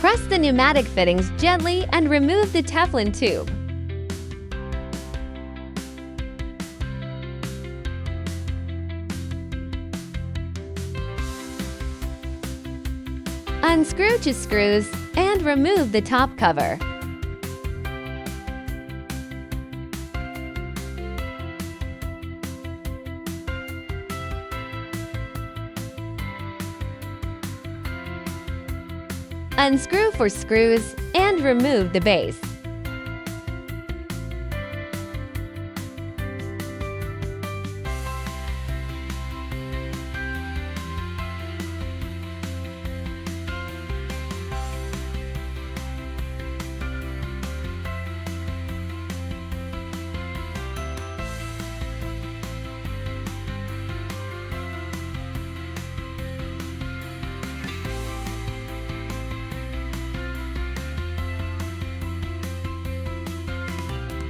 Press the pneumatic fittings gently and remove the Teflon tube. Unscrew to screws and remove the top cover. Unscrew for screws and remove the base.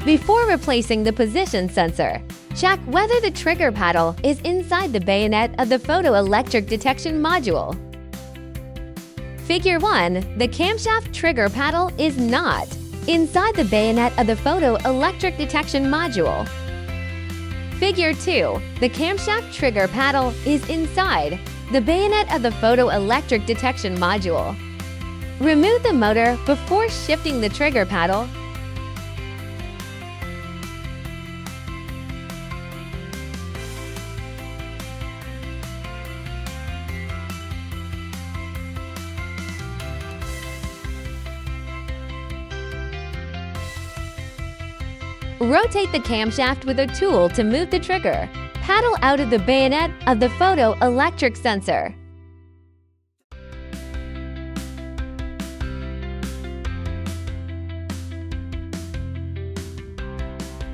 Before replacing the position sensor, check whether the trigger paddle is inside the bayonet of the photoelectric detection module. Figure 1, the camshaft trigger paddle is not inside the bayonet of the photoelectric detection module. Figure 2, the camshaft trigger paddle is inside the bayonet of the photoelectric detection module. Remove the motor before shifting the trigger paddle. Rotate the camshaft with a tool to move the trigger paddle out of the bayonet of the photoelectric sensor.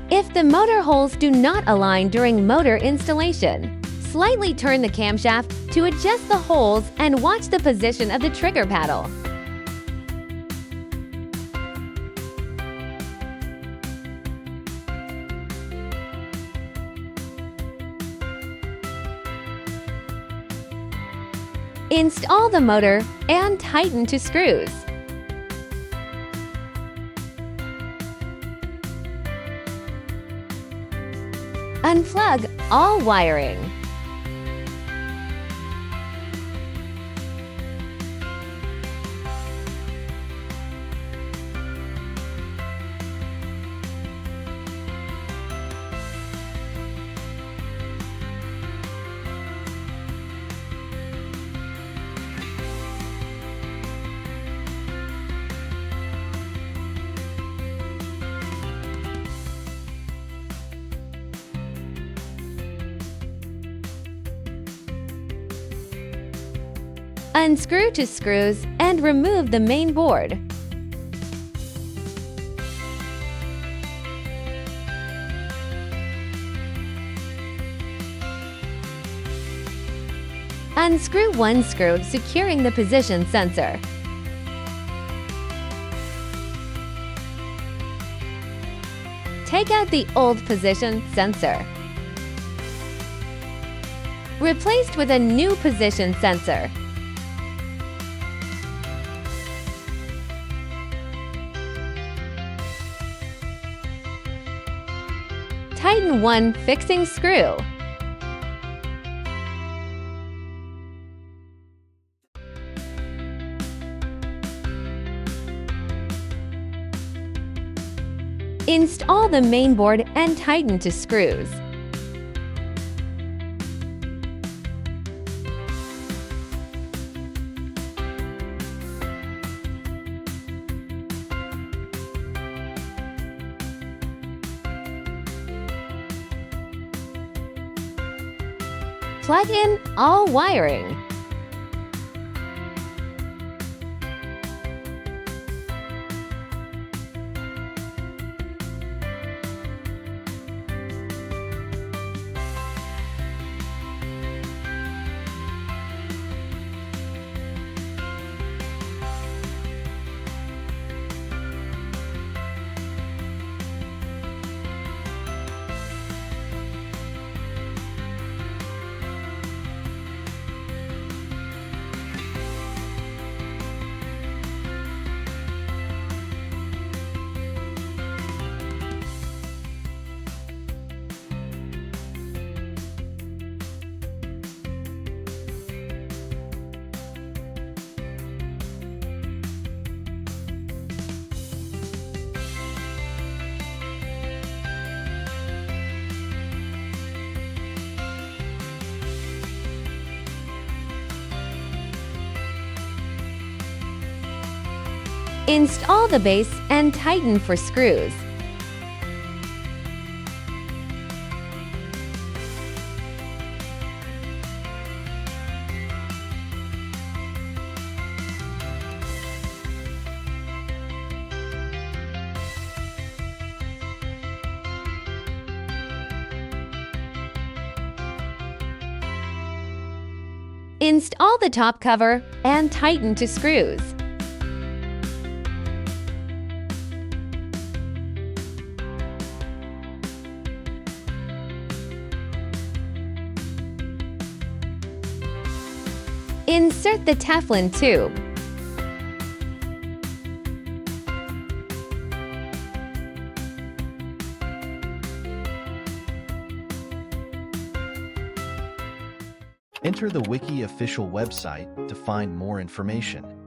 If the motor holes do not align during motor installation, slightly turn the camshaft to adjust the holes and watch the position of the trigger paddle. Install the motor and tighten to screws. Unplug all wiring. Unscrew to screws and remove the main board. Unscrew one screw securing the position sensor. Take out the old position sensor. Replaced with a new position sensor. Tighten one fixing screw. Install the main board and tighten to screws. Plug in all wiring. Install the base and tighten for screws. Install the top cover and tighten to screws. Insert the Teflon tube. Enter the Wiki official website to find more information.